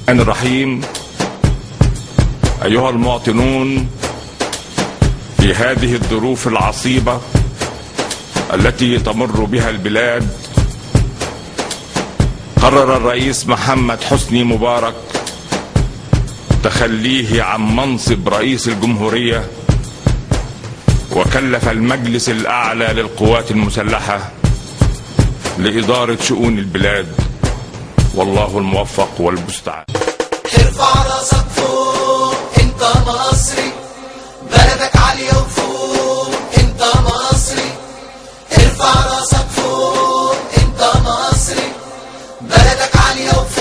الرحمن الرحيم. أيها المواطنون، في هذه الظروف العصيبة التي تمر بها البلاد، قرر الرئيس محمد حسني مبارك تخليه عن منصب رئيس الجمهورية، وكلف المجلس الأعلى للقوات المسلحة لإدارة شؤون البلاد، والله الموفق والمستعان. ارفع راسك فوق، انت مصري، بلدك عالية وفوق، انت مصري. ارفع راسك فوق، انت مصري، بلدك عالية وفوق.